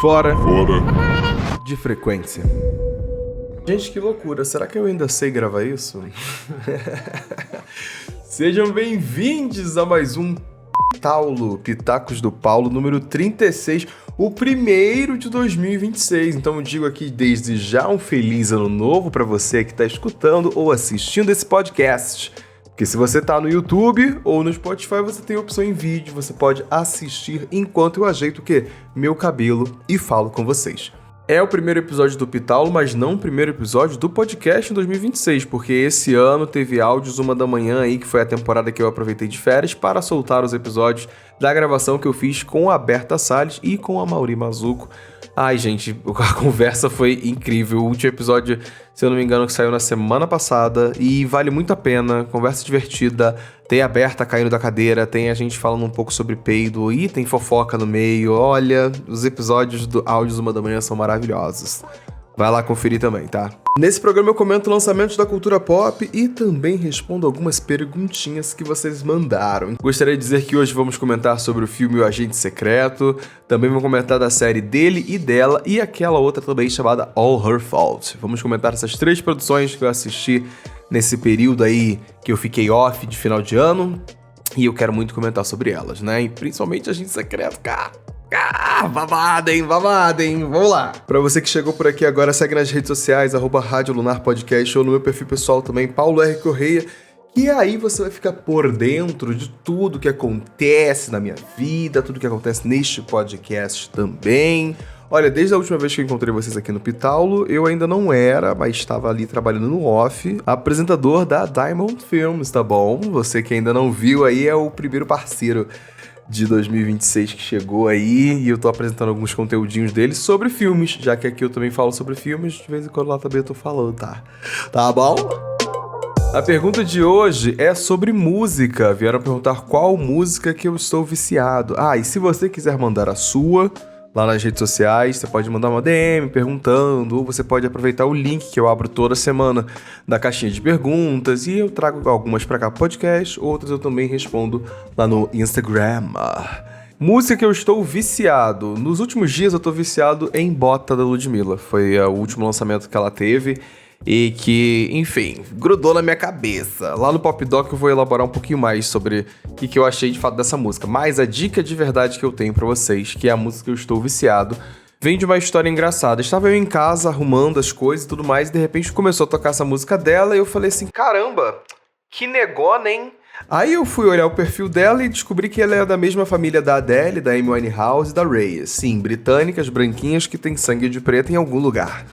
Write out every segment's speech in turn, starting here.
Fora de frequência. Gente, que loucura. Será que eu ainda sei gravar isso? Sejam bem-vindos a mais um Pitacos do Paulo, número 36, o primeiro de 2026. Então eu digo aqui desde já um feliz ano novo para você que está escutando ou assistindo esse podcast. Porque se você tá no YouTube ou no Spotify, você tem a opção em vídeo, você pode assistir enquanto eu ajeito o quê? Meu cabelo e falo com vocês. É o primeiro episódio do Pitaulo, mas não o primeiro episódio do podcast em 2026, porque esse ano teve áudios 1 da manhã aí, que foi a temporada que eu aproveitei de férias para soltar os episódios da gravação que eu fiz com a Berta Salles e com a Mauri Mazuco. Ai, gente, a conversa foi incrível. O último episódio, se eu não me engano, que saiu na semana passada e vale muito a pena. Conversa divertida. Tem a Berta caindo da cadeira, tem a gente falando um pouco sobre peido e tem fofoca no meio. Olha, os episódios do Áudios 1 da manhã são maravilhosos. Vai lá conferir também, tá? Nesse programa eu comento lançamentos da cultura pop e também respondo algumas perguntinhas que vocês mandaram. Gostaria de dizer que hoje vamos comentar sobre o filme O Agente Secreto, também vamos comentar da série Dele e Dela e aquela outra também chamada All Her Fault. Vamos comentar essas 3 produções que eu assisti nesse período aí que eu fiquei off de final de ano e eu quero muito comentar sobre elas, né? E principalmente Agente Secreto, cara. Babado, hein? Vamos lá. Pra você que chegou por aqui agora, segue nas redes sociais, @Rádio Lunar Podcast, ou no meu perfil pessoal também, Paulo R. Correia. E aí você vai ficar por dentro de tudo que acontece na minha vida, tudo que acontece neste podcast também. Olha, desde a última vez que eu encontrei vocês aqui no Pitaulo, eu ainda não era, mas estava ali trabalhando no off, apresentador da Diamond Films, tá bom? Você que ainda não viu aí é o primeiro parceiro de 2026 que chegou aí, e eu tô apresentando alguns conteúdinhos dele sobre filmes, já que aqui eu também falo sobre filmes, de vez em quando lá também eu tô falando, tá? Tá bom? A pergunta de hoje é sobre música. Vieram perguntar qual música que eu estou viciado. E se você quiser mandar a sua lá nas redes sociais, você pode mandar uma DM perguntando, ou você pode aproveitar o link que eu abro toda semana da caixinha de perguntas, e eu trago algumas pra cá pro podcast, outras eu também respondo lá no Instagram. Música que eu estou viciado. Nos últimos dias eu tô viciado em Bota da Ludmilla. Foi o último lançamento que ela teve e que, enfim, grudou na minha cabeça. Lá no Pop Doc eu vou elaborar um pouquinho mais sobre o que eu achei de fato dessa música. Mas a dica de verdade que eu tenho pra vocês, que é a música que eu estou viciado, vem de uma história engraçada. Estava eu em casa arrumando as coisas e tudo mais, e de repente começou a tocar essa música dela, e eu falei assim, caramba, que negócio, hein? Aí eu fui olhar o perfil dela e descobri que ela é da mesma família da Adele, da Amy Winehouse e da Reyes. Sim, britânicas, branquinhas que tem sangue de preto em algum lugar.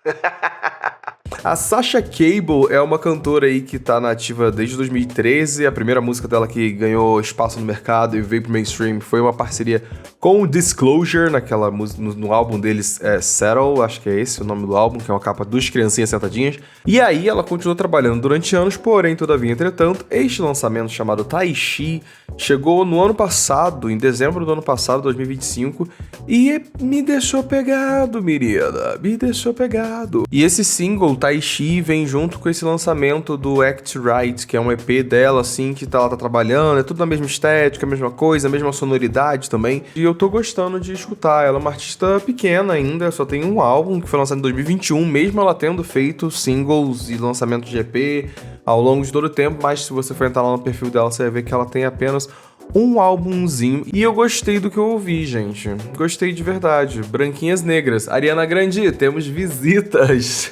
A Sasha Cable é uma cantora aí que tá na ativa desde 2013. A primeira música dela que ganhou espaço no mercado e veio pro mainstream foi uma parceria com o Disclosure, naquela música, no álbum deles, Settle, acho que é esse o nome do álbum, que é uma capa dos criancinhas sentadinhas. E aí ela continuou trabalhando durante anos, porém, todavia, entretanto, este lançamento chamado Tai Chi chegou no ano passado, em dezembro do ano passado, 2025, e me deixou pegado, menina, me deixou pegado. E esse single, Tai Chi, vem junto com esse lançamento do Act Right, que é um EP dela, assim, que ela tá trabalhando, é tudo na mesma estética, a mesma coisa, a mesma sonoridade também, e eu tô gostando de escutar. Ela é uma artista pequena ainda, só tem um álbum que foi lançado em 2021, mesmo ela tendo feito singles e lançamento de EP ao longo de todo o tempo, mas se você for entrar lá no perfil dela, você vai ver que ela tem apenas um álbumzinho, e eu gostei do que eu ouvi, gente. Gostei de verdade. Branquinhas Negras. Ariana Grande, temos visitas.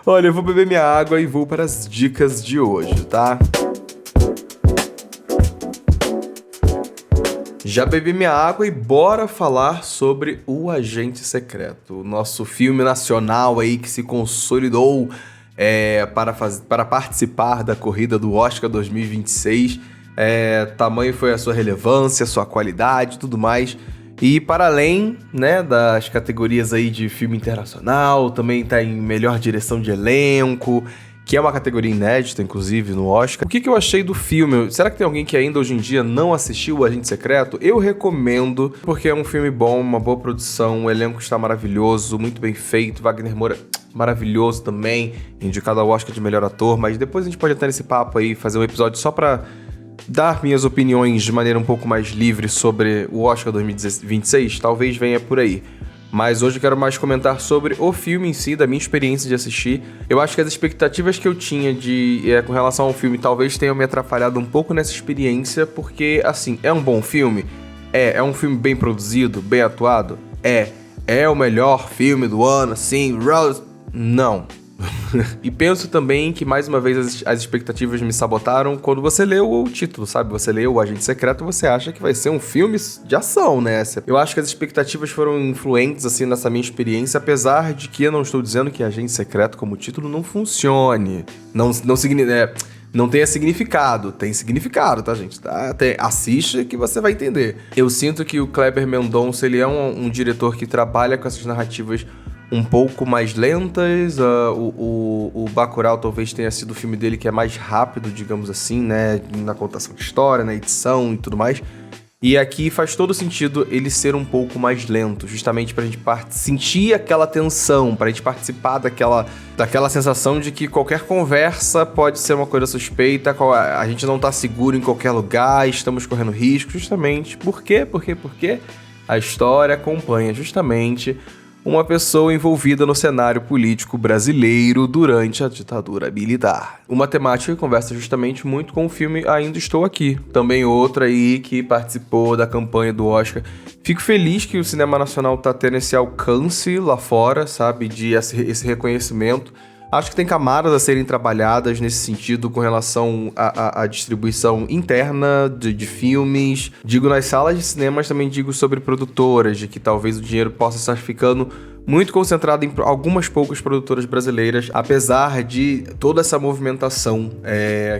Olha, eu vou beber minha água e vou para as dicas de hoje, tá? Já bebi minha água e bora falar sobre O Agente Secreto, o nosso filme nacional aí que se consolidou para participar da corrida do Oscar 2026. Tamanho foi a sua relevância, sua qualidade e tudo mais. E para além, né, das categorias aí de filme internacional, também tá em melhor direção de elenco, que é uma categoria inédita, inclusive, no Oscar. O que eu achei do filme? Será que tem alguém que ainda hoje em dia não assistiu O Agente Secreto? Eu recomendo, porque é um filme bom, uma boa produção, o elenco está maravilhoso, muito bem feito, Wagner Moura maravilhoso também, indicado ao Oscar de melhor ator, mas depois a gente pode entrar nesse papo aí, fazer um episódio só pra dar minhas opiniões de maneira um pouco mais livre sobre o Oscar 2026, talvez venha por aí. Mas hoje eu quero mais comentar sobre o filme em si, da minha experiência de assistir. Eu acho que as expectativas que eu tinha com relação ao filme talvez tenham me atrapalhado um pouco nessa experiência, porque, assim, é um bom filme? É um filme bem produzido, bem atuado? É o melhor filme do ano, assim, não. E penso também que, mais uma vez, as expectativas me sabotaram quando você leu o título, sabe? Você leu O Agente Secreto e você acha que vai ser um filme de ação, né? Eu acho que as expectativas foram influentes, assim, nessa minha experiência, apesar de que eu não estou dizendo que Agente Secreto como título não funcione. Não tenha significado. Tem significado, tá, gente? Assiste que você vai entender. Eu sinto que o Kleber Mendonça, ele é um diretor que trabalha com essas narrativas um pouco mais lentas. O Bacurau talvez tenha sido o filme dele que é mais rápido, digamos assim, né? Na contação de história, na edição e tudo mais. E aqui faz todo sentido ele ser um pouco mais lento, justamente pra gente sentir aquela tensão, pra gente participar daquela sensação de que qualquer conversa pode ser uma coisa suspeita, a gente não tá seguro em qualquer lugar, estamos correndo risco, justamente. Por quê? Porque a história acompanha justamente uma pessoa envolvida no cenário político brasileiro durante a ditadura militar. Uma temática que conversa justamente muito com o filme Ainda Estou Aqui. Também outra aí que participou da campanha do Oscar. Fico feliz que o cinema nacional tá tendo esse alcance lá fora, sabe? Esse reconhecimento. Acho que tem camadas a serem trabalhadas nesse sentido com relação à distribuição interna de filmes. Digo nas salas de cinema, mas também digo sobre produtoras, de que talvez o dinheiro possa estar ficando muito concentrado em algumas poucas produtoras brasileiras, apesar de toda essa movimentação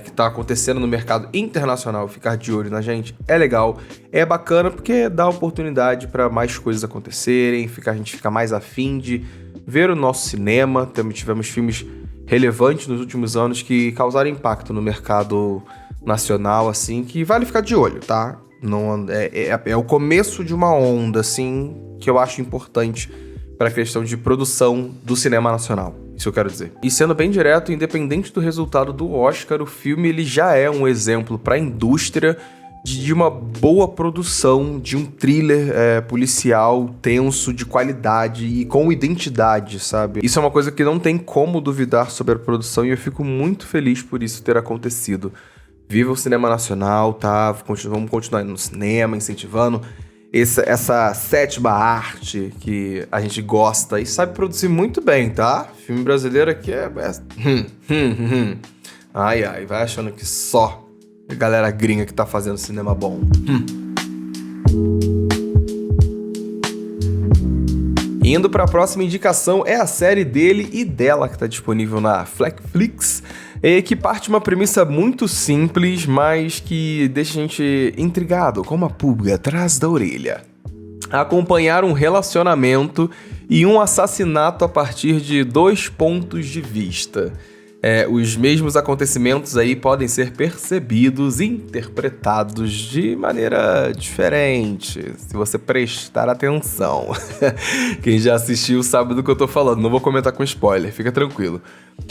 que está acontecendo no mercado internacional. Ficar de olho na gente é legal, é bacana porque dá oportunidade para mais coisas acontecerem, a gente fica mais afim de ver o nosso cinema. Tivemos filmes relevantes nos últimos anos que causaram impacto no mercado nacional, assim, que vale ficar de olho, tá? Não, é o começo de uma onda, assim, que eu acho importante para a questão de produção do cinema nacional. Isso eu quero dizer. E sendo bem direto, independente do resultado do Oscar, o filme ele já é um exemplo para a indústria de uma boa produção, de um thriller policial tenso, de qualidade e com identidade, sabe? Isso é uma coisa que não tem como duvidar sobre a produção e eu fico muito feliz por isso ter acontecido. Viva o cinema nacional, tá? Vamos continuar no cinema, incentivando essa sétima arte que a gente gosta e sabe produzir muito bem, tá? Filme brasileiro aqui é... Ai, vai achando que só a galera gringa que tá fazendo cinema bom. Indo para a próxima indicação, é a série dele e dela que tá disponível na Netflix, que parte de uma premissa muito simples, mas que deixa a gente intrigado, como uma pulga atrás da orelha. Acompanhar um relacionamento e um assassinato a partir de 2 pontos de vista. Os mesmos acontecimentos aí podem ser percebidos e interpretados de maneira diferente, se você prestar atenção. Quem já assistiu sabe do que eu tô falando, não vou comentar com spoiler, fica tranquilo.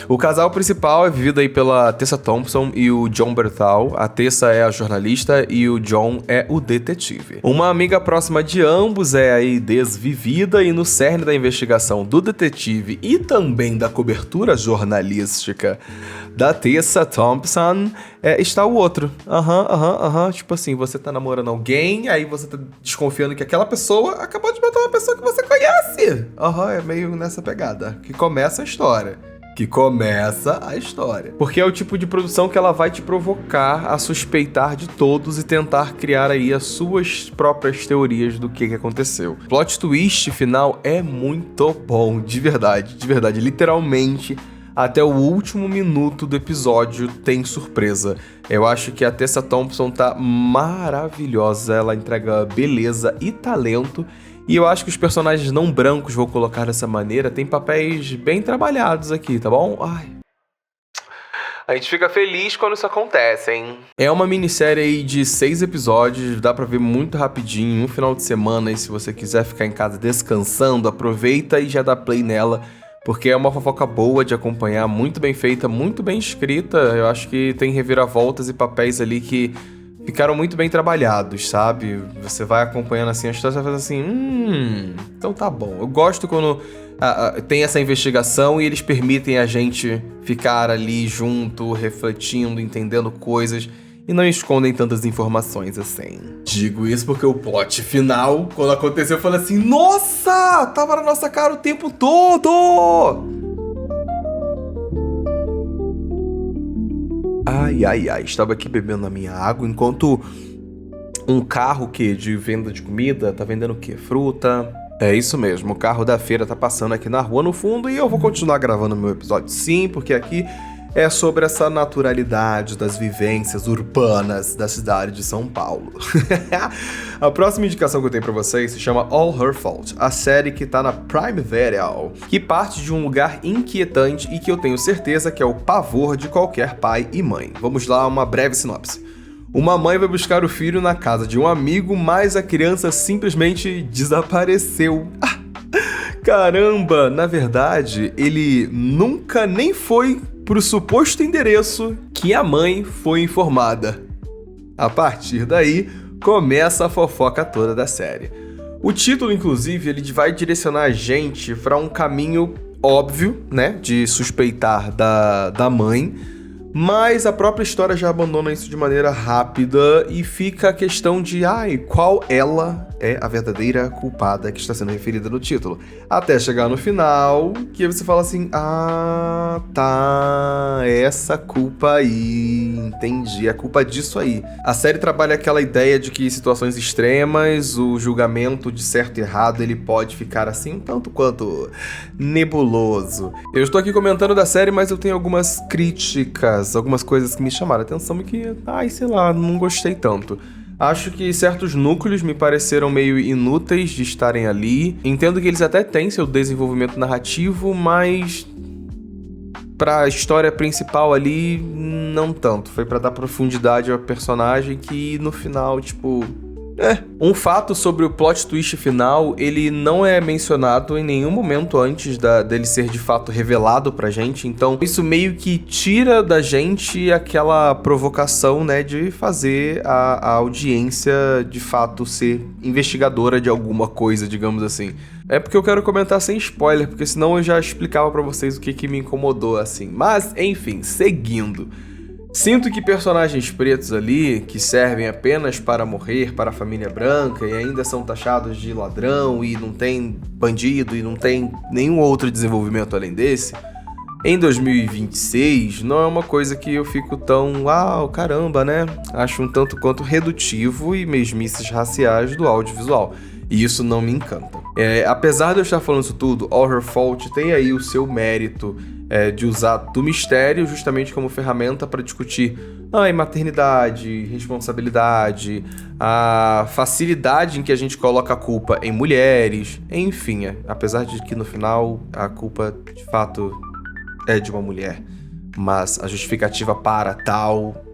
O casal principal é vivido aí pela Tessa Thompson e o Jon Bernthal. A Tessa é a jornalista e o Jon é o detetive. Uma amiga próxima de ambos é aí desvivida e no cerne da investigação do detetive e também da cobertura jornalística da Tessa Thompson está o outro. Tipo assim, você tá namorando alguém, aí você tá desconfiando que aquela pessoa acabou de matar uma pessoa que você conhece. É meio nessa pegada que começa a história. Porque é o tipo de produção que ela vai te provocar a suspeitar de todos e tentar criar aí as suas próprias teorias do que aconteceu. O plot twist final é muito bom, de verdade. Literalmente, até o último minuto do episódio tem surpresa. Eu acho que a Tessa Thompson tá maravilhosa, ela entrega beleza e talento. E eu acho que os personagens não brancos, vou colocar dessa maneira, têm papéis bem trabalhados aqui, tá bom? A gente fica feliz quando isso acontece, hein? É uma minissérie aí de 6 episódios, dá pra ver muito rapidinho, um final de semana, e se você quiser ficar em casa descansando, aproveita e já dá play nela, porque é uma fofoca boa de acompanhar, muito bem feita, muito bem escrita. Eu acho que tem reviravoltas e papéis ali que ficaram muito bem trabalhados, sabe? Você vai acompanhando assim a história e vai fazendo assim, então tá bom. Eu gosto quando tem essa investigação e eles permitem a gente ficar ali junto, refletindo, entendendo coisas e não escondem tantas informações assim. Digo isso porque o plot final, quando aconteceu, eu falei assim, nossa, tava na nossa cara o tempo todo! Ai, estava aqui bebendo a minha água enquanto um carro de venda de comida tá vendendo o quê? Fruta. É isso mesmo, o carro da feira tá passando aqui na rua no fundo e eu vou continuar gravando meu episódio sim, porque aqui é sobre essa naturalidade das vivências urbanas da cidade de São Paulo. A próxima indicação que eu tenho pra vocês se chama All Her Fault, a série que tá na Prime Video, que parte de um lugar inquietante e que eu tenho certeza que é o pavor de qualquer pai e mãe. Vamos lá, uma breve sinopse. Uma mãe vai buscar o filho na casa de um amigo, mas a criança simplesmente desapareceu. Caramba, na verdade, ele nunca nem foi pro suposto endereço que a mãe foi informada. A partir daí, começa a fofoca toda da série. O título, inclusive, ele vai direcionar a gente para um caminho óbvio, né, de suspeitar da mãe, mas a própria história já abandona isso de maneira rápida e fica a questão de, qual ela é a verdadeira culpada que está sendo referida no título. Até chegar no final, que você fala assim, tá, essa culpa aí, entendi, é culpa disso aí. A série trabalha aquela ideia de que em situações extremas, o julgamento de certo e errado, ele pode ficar assim um tanto quanto nebuloso. Eu estou aqui comentando da série, mas eu tenho algumas críticas, algumas coisas que me chamaram a atenção e que, sei lá, não gostei tanto. Acho que certos núcleos me pareceram meio inúteis de estarem ali. Entendo que eles até têm seu desenvolvimento narrativo, mas pra história principal ali, não tanto. Foi pra dar profundidade ao personagem que no final, Um fato sobre o plot twist final, ele não é mencionado em nenhum momento antes dele ser de fato revelado pra gente, então isso meio que tira da gente aquela provocação, né, de fazer a audiência de fato ser investigadora de alguma coisa, digamos assim. É porque eu quero comentar sem spoiler, porque senão eu já explicava pra vocês o que me incomodou, assim. Mas, enfim, seguindo. Sinto que personagens pretos ali, que servem apenas para morrer para a família branca e ainda são taxados de ladrão e não tem bandido e não tem nenhum outro desenvolvimento além desse, em 2026 não é uma coisa que eu fico tão, caramba, né? Acho um tanto quanto redutivo e mesmices raciais do audiovisual. E isso não me encanta. Apesar de eu estar falando isso tudo, All Her Fault tem aí o seu mérito de usar do mistério justamente como ferramenta para discutir maternidade, responsabilidade, a facilidade em que a gente coloca a culpa em mulheres, enfim, apesar de que no final a culpa de fato é de uma mulher, mas a justificativa para tal...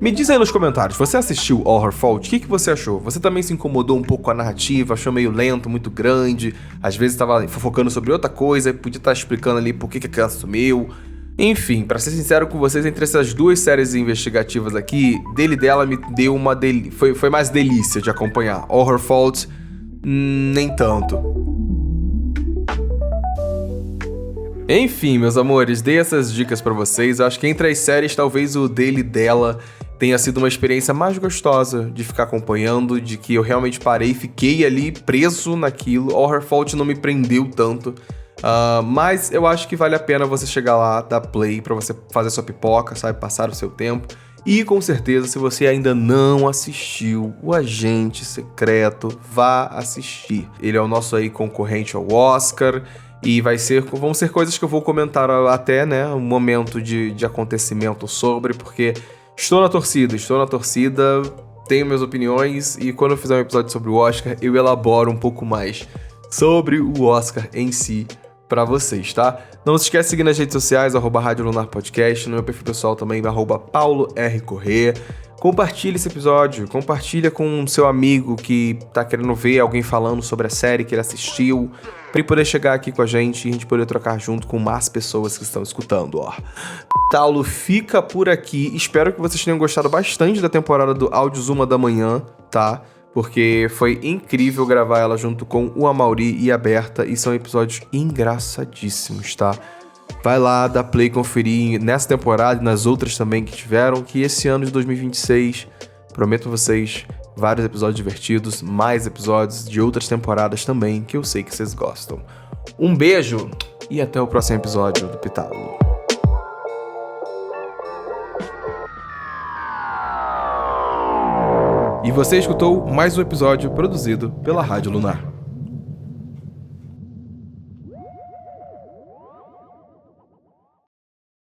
Me diz aí nos comentários, você assistiu All Her Fault? O que você achou? Você também se incomodou um pouco com a narrativa, achou meio lento, muito grande, às vezes estava fofocando sobre outra coisa, podia estar explicando ali por que a criança sumiu. Enfim, pra ser sincero com vocês, entre essas duas séries investigativas aqui, dela me deu uma foi mais delícia de acompanhar. All Her Fault, nem tanto. Enfim, meus amores, dei essas dicas pra vocês. Eu acho que entre as séries, talvez o dela tenha sido uma experiência mais gostosa de ficar acompanhando, de que eu realmente parei e fiquei ali preso naquilo. All Her Fault não me prendeu tanto, mas eu acho que vale a pena você chegar lá, dar play pra você fazer sua pipoca, sabe, passar o seu tempo. E com certeza, se você ainda não assistiu O Agente Secreto, vá assistir. Ele é o nosso aí concorrente ao Oscar. E vão ser coisas que eu vou comentar até, né, um momento de acontecimento sobre, porque estou na torcida, tenho minhas opiniões, e quando eu fizer um episódio sobre o Oscar, eu elaboro um pouco mais sobre o Oscar em si pra vocês, tá? Não se esquece de seguir nas redes sociais, @Rádio Lunar Podcast, no meu perfil pessoal também, @PauloRCorrêa. Compartilha esse episódio, compartilha com seu amigo que tá querendo ver alguém falando sobre a série que ele assistiu, pra ele poder chegar aqui com a gente e a gente poder trocar junto com mais pessoas que estão escutando, ó. Taulo fica por aqui. Espero que vocês tenham gostado bastante da temporada do Áudios 1 da manhã, tá? Porque foi incrível gravar ela junto com o Amaury e a Berta, e são episódios engraçadíssimos, tá? Vai lá, dá play, conferir nessa temporada e nas outras também que tiveram, que esse ano de 2026, prometo a vocês, vários episódios divertidos, mais episódios de outras temporadas também, que eu sei que vocês gostam. Um beijo e até o próximo episódio do Pitalo. E você escutou mais um episódio produzido pela Rádio Lunar.